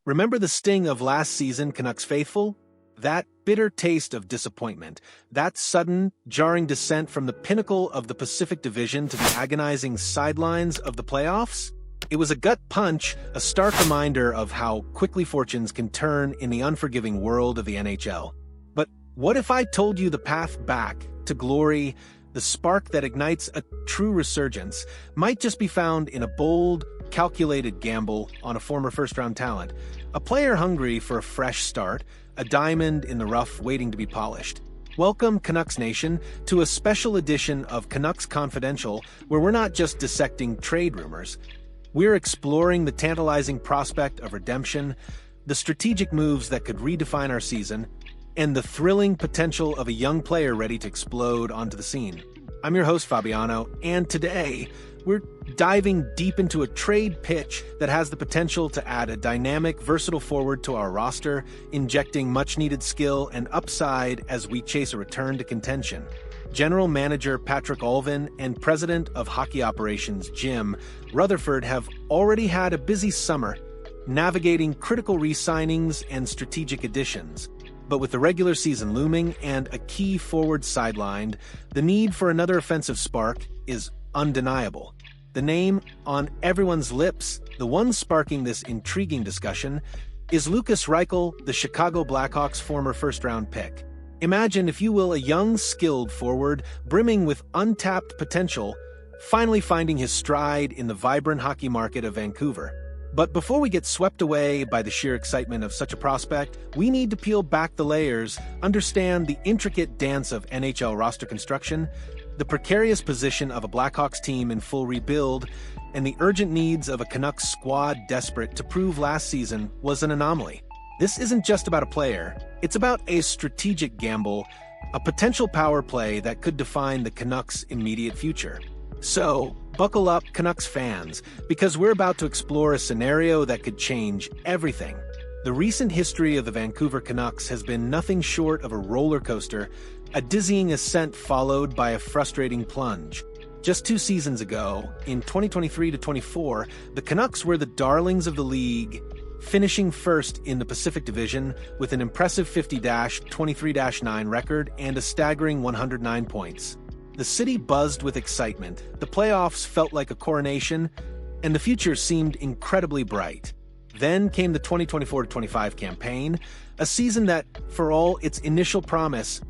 Remember the sting of last season, Canucks faithful? That bitter taste of disappointment, that sudden, jarring descent from the pinnacle of the Pacific Division to the agonizing sidelines of the playoffs? It was a gut punch, a stark reminder of how quickly fortunes can turn in the unforgiving world of the NHL. But what if I told you the path back to glory, the spark that ignites a true resurgence, might just be found in a bold, calculated gamble on a former first-round talent, a player hungry for a fresh start, a diamond in the rough waiting to be polished? Welcome, Canucks Nation, to a special edition of Canucks Confidential, where we're not just dissecting trade rumors. We're exploring the tantalizing prospect of redemption, the strategic moves that could redefine our season, and the thrilling potential of a young player ready to explode onto the scene. I'm your host, Fabiano, and today we're diving deep into a trade pitch that has the potential to add a dynamic, versatile forward to our roster, injecting much-needed skill and upside as we chase a return to contention. General Manager Patrik Allvin and President of Hockey Operations Jim Rutherford have already had a busy summer, navigating critical re-signings and strategic additions. But with the regular season looming and a key forward sidelined, the need for another offensive spark is undeniable. The name on everyone's lips, the one sparking this intriguing discussion, is Lukas Reichel, the Chicago Blackhawks' former first-round pick. Imagine, if you will, a young, skilled forward, brimming with untapped potential, finally finding his stride in the vibrant hockey market of Vancouver. But before we get swept away by the sheer excitement of such a prospect, we need to peel back the layers, understand the intricate dance of NHL roster construction, the precarious position of a Blackhawks team in full rebuild, and the urgent needs of a Canucks squad desperate to prove last season was an anomaly. This isn't just about a player, it's about a strategic gamble, a potential power play that could define the Canucks' immediate future. So, buckle up, Canucks fans, because we're about to explore a scenario that could change everything. The recent history of the Vancouver Canucks has been nothing short of a roller coaster, a dizzying ascent followed by a frustrating plunge. Just 2 seasons ago, in 2023-24, the Canucks were the darlings of the league, finishing first in the Pacific Division with an impressive 50-23-9 record and a staggering 109 points. The city buzzed with excitement, the playoffs felt like a coronation, and the future seemed incredibly bright. Then came the 2024-25 campaign, a season that, for all its initial promise,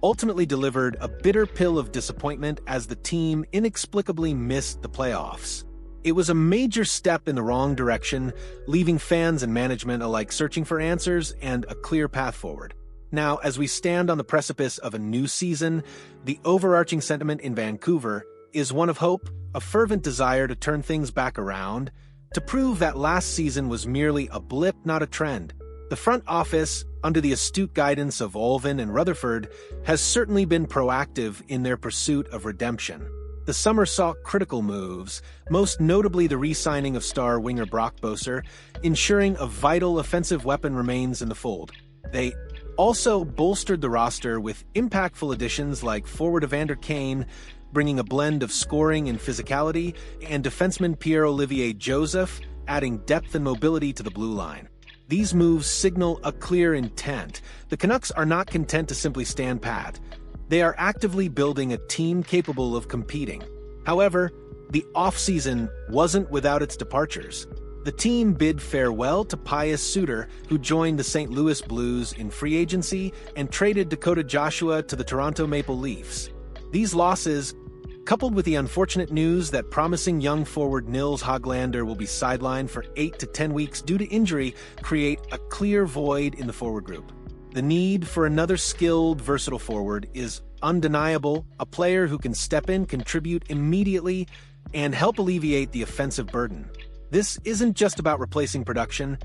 ultimately delivered a bitter pill of disappointment as the team inexplicably missed the playoffs. It was a major step in the wrong direction, leaving fans and management alike searching for answers and a clear path forward. Now, as we stand on the precipice of a new season, the overarching sentiment in Vancouver is one of hope, a fervent desire to turn things back around, to prove that last season was merely a blip, not a trend. The front office, under the astute guidance of Allvin and Rutherford, has certainly been proactive in their pursuit of redemption. The summer saw critical moves, most notably the re-signing of star winger Brock Boeser, ensuring a vital offensive weapon remains in the fold. They also bolstered the roster with impactful additions like forward Evander Kane, bringing a blend of scoring and physicality, and defenseman Pierre-Olivier Joseph, adding depth and mobility to the blue line. These moves signal a clear intent. The Canucks are not content to simply stand pat. They are actively building a team capable of competing. However, the offseason wasn't without its departures. The team bid farewell to Pius Suter, who joined the St. Louis Blues in free agency, and traded Dakota Joshua to the Toronto Maple Leafs. These losses, coupled with the unfortunate news that promising young forward Nils Hoglander will be sidelined for 8 to 10 weeks due to injury, create a clear void in the forward group. The need for another skilled, versatile forward is undeniable, a player who can step in, contribute immediately, and help alleviate the offensive burden. This isn't just about replacing production,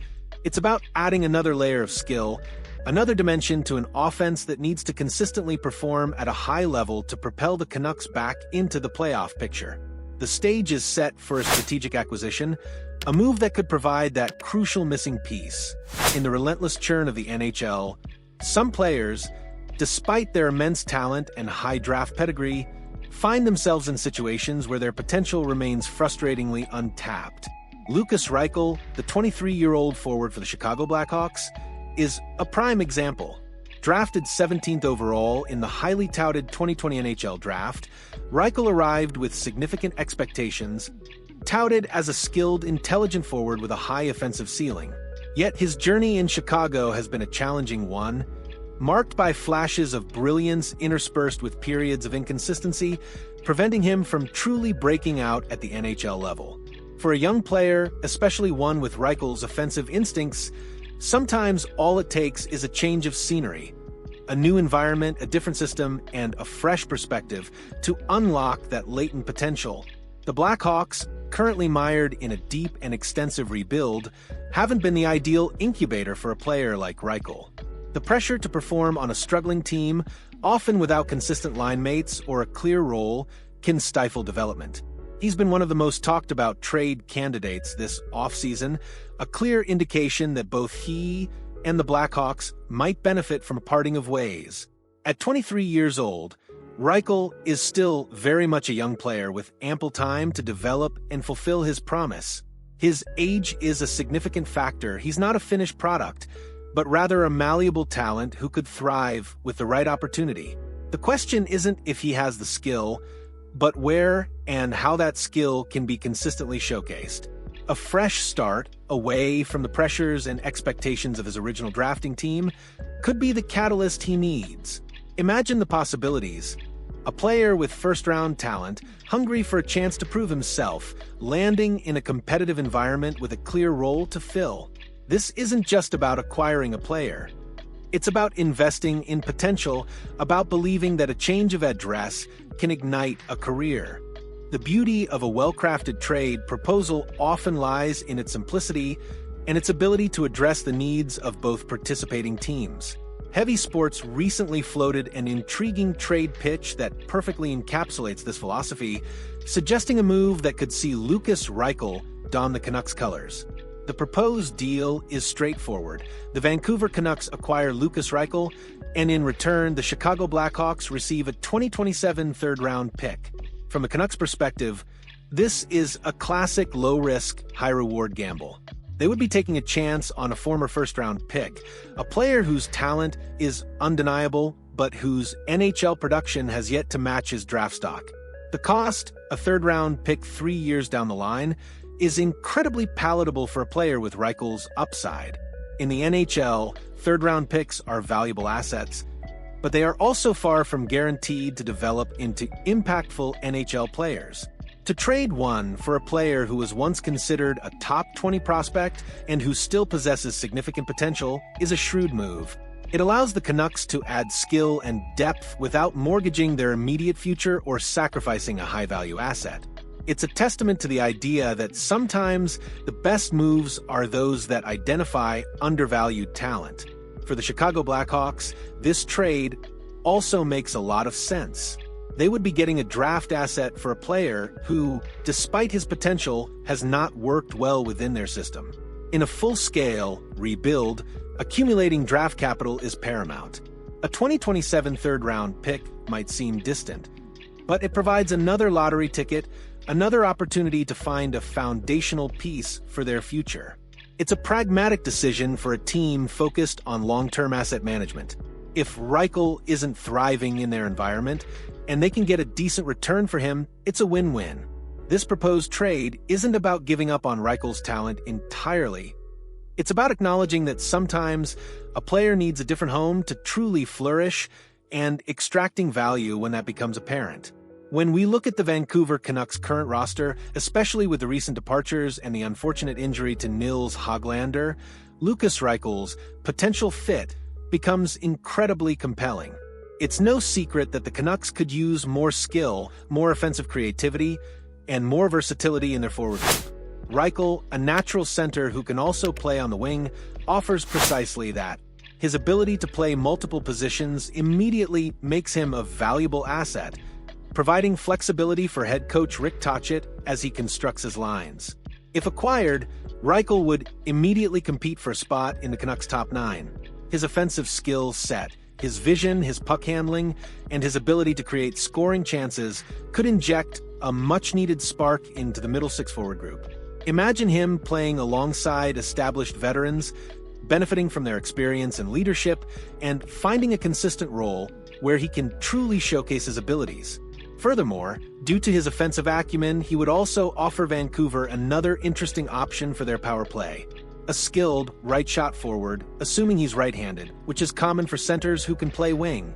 it's about adding another layer of skill, another dimension to an offense that needs to consistently perform at a high level to propel the Canucks back into the playoff picture. The stage is set for a strategic acquisition, a move that could provide that crucial missing piece. In the relentless churn of the NHL, some players, despite their immense talent and high draft pedigree, find themselves in situations where their potential remains frustratingly untapped. Lukas Reichel, the 23-year-old forward for the Chicago Blackhawks, is a prime example. Drafted 17th overall in the highly touted 2020 NHL draft, Reichel arrived with significant expectations, touted as a skilled, intelligent forward with a high offensive ceiling. Yet his journey in Chicago has been a challenging one, marked by flashes of brilliance interspersed with periods of inconsistency, preventing him from truly breaking out at the NHL level. For a young player, especially one with Reichel's offensive instincts, sometimes all it takes is a change of scenery, a new environment, a different system, and a fresh perspective to unlock that latent potential. The Blackhawks, currently mired in a deep and extensive rebuild, haven't been the ideal incubator for a player like Reichel. The pressure to perform on a struggling team, often without consistent line mates or a clear role, can stifle development. He's been one of the most talked about trade candidates this offseason, a clear indication that both he and the Blackhawks might benefit from a parting of ways. At 23 years old, Reichel is still very much a young player with ample time to develop and fulfill his promise. His age is a significant factor. He's not a finished product, but rather a malleable talent who could thrive with the right opportunity. The question isn't if he has the skill, but where and how that skill can be consistently showcased. A fresh start, away from the pressures and expectations of his original drafting team, could be the catalyst he needs. Imagine the possibilities. A player with first-round talent, hungry for a chance to prove himself, landing in a competitive environment with a clear role to fill. This isn't just about acquiring a player. It's about investing in potential, about believing that a change of address can ignite a career. The beauty of a well-crafted trade proposal often lies in its simplicity and its ability to address the needs of both participating teams. Heavy Sports recently floated an intriguing trade pitch that perfectly encapsulates this philosophy, suggesting a move that could see Lukas Reichel don the Canucks colors. The proposed deal is straightforward. The Vancouver Canucks acquire Lukas Reichel, and in return, the Chicago Blackhawks receive a 2027 third-round pick. From a Canucks perspective, this is a classic low-risk, high-reward gamble. They would be taking a chance on a former first-round pick, a player whose talent is undeniable, but whose NHL production has yet to match his draft stock. The cost, a third-round pick 3 years down the line, is incredibly palatable for a player with Reichel's upside. In the NHL, third-round picks are valuable assets, but they are also far from guaranteed to develop into impactful NHL players. To trade one for a player who was once considered a top 20 prospect and who still possesses significant potential is a shrewd move. It allows the Canucks to add skill and depth without mortgaging their immediate future or sacrificing a high-value asset. It's a testament to the idea that sometimes the best moves are those that identify undervalued talent. For the Chicago Blackhawks, this trade also makes a lot of sense. They would be getting a draft asset for a player who, despite his potential, has not worked well within their system. In a full-scale rebuild, accumulating draft capital is paramount. A 2027 third-round pick might seem distant, but it provides another lottery ticket, another opportunity to find a foundational piece for their future. It's a pragmatic decision for a team focused on long-term asset management. If Reichel isn't thriving in their environment, and they can get a decent return for him, it's a win-win. This proposed trade isn't about giving up on Reichel's talent entirely. It's about acknowledging that sometimes a player needs a different home to truly flourish and extracting value when that becomes apparent. When we look at the Vancouver Canucks' current roster, especially with the recent departures and the unfortunate injury to Nils Hoglander, Lukas Reichel's potential fit becomes incredibly compelling. It's no secret that the Canucks could use more skill, more offensive creativity, and more versatility in their forward group. Reichel, a natural center who can also play on the wing, offers precisely that. His ability to play multiple positions immediately makes him a valuable asset, providing flexibility for head coach Rick Tocchet as he constructs his lines. If acquired, Reichel would immediately compete for a spot in the Canucks' top 9. His offensive skill set, his vision, his puck handling, and his ability to create scoring chances could inject a much-needed spark into the middle six forward group. Imagine him playing alongside established veterans, benefiting from their experience and leadership, and finding a consistent role where he can truly showcase his abilities. Furthermore, due to his offensive acumen, he would also offer Vancouver another interesting option for their power play. A skilled right-shot forward, assuming he's right-handed, which is common for centers who can play wing.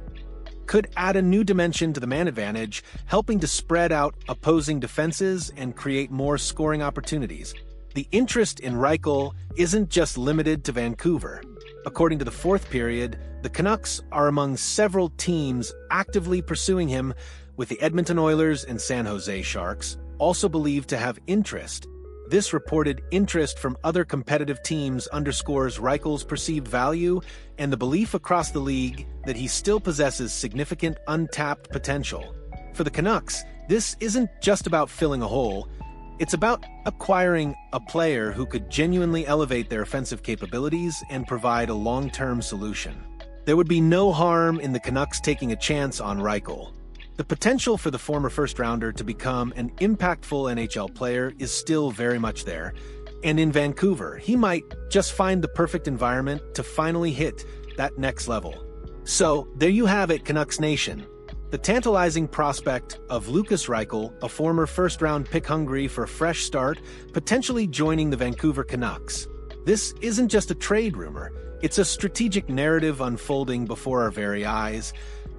Could add a new dimension to the man advantage, helping to spread out opposing defenses and create more scoring opportunities. The interest in Reichel isn't just limited to Vancouver. According to the fourth period, the Canucks are among several teams actively pursuing him, with the Edmonton Oilers and San Jose Sharks also believed to have interest. This reported interest from other competitive teams underscores Reichel's perceived value and the belief across the league that he still possesses significant untapped potential. For the Canucks, this isn't just about filling a hole. It's about acquiring a player who could genuinely elevate their offensive capabilities and provide a long-term solution. There would be no harm in the Canucks taking a chance on Reichel. The potential for the former first-rounder to become an impactful NHL player is still very much there, and in Vancouver, he might just find the perfect environment to finally hit that next level. So, there you have it, Canucks Nation. The tantalizing prospect of Lukas Reichel, a former first-round pick hungry for a fresh start, potentially joining the Vancouver Canucks. This isn't just a trade rumor, it's a strategic narrative unfolding before our very eyes,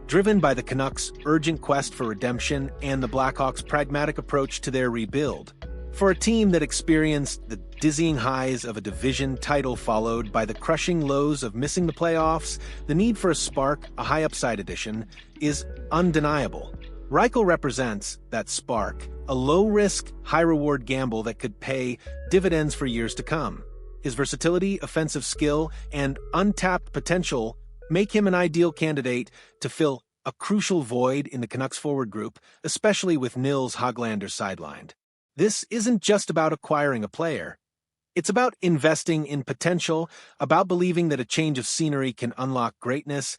driven by the Canucks' urgent quest for redemption and the Blackhawks' pragmatic approach to their rebuild. For a team that experienced the dizzying highs of a division title followed by the crushing lows of missing the playoffs, the need for a spark, a high-upside addition, is undeniable. Reichel represents that spark, a low-risk, high-reward gamble that could pay dividends for years to come. His versatility, offensive skill, and untapped potential make him an ideal candidate to fill a crucial void in the Canucks forward group, especially with Nils Hoglander sidelined. This isn't just about acquiring a player. It's about investing in potential, about believing that a change of scenery can unlock greatness,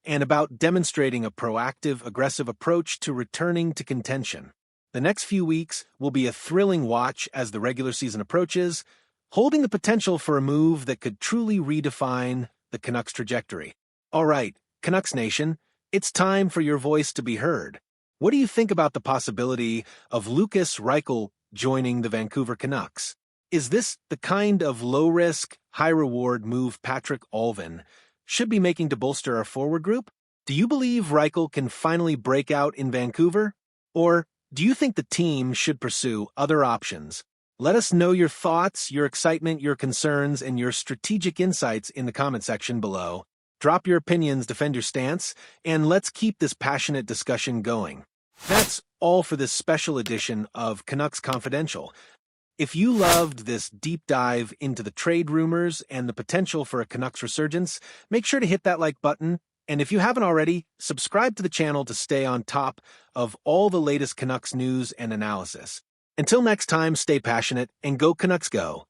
and about demonstrating a proactive, aggressive approach to returning to contention. The next few weeks will be a thrilling watch as the regular season approaches, holding the potential for a move that could truly redefine the Canucks' trajectory. All right, Canucks Nation, it's time for your voice to be heard. What do you think about the possibility of Lukas Reichel joining the Vancouver Canucks? Is this the kind of low-risk, high-reward move Patrik Allvin should be making to bolster our forward group? Do you believe Reichel can finally break out in Vancouver? Or do you think the team should pursue other options? Let us know your thoughts, your excitement, your concerns, and your strategic insights in the comment section below. Drop your opinions, defend your stance, and let's keep this passionate discussion going. That's all for this special edition of Canucks Confidential. If you loved this deep dive into the trade rumors and the potential for a Canucks resurgence, make sure to hit that like button. And if you haven't already, subscribe to the channel to stay on top of all the latest Canucks news and analysis. Until next time, stay passionate and go Canucks go.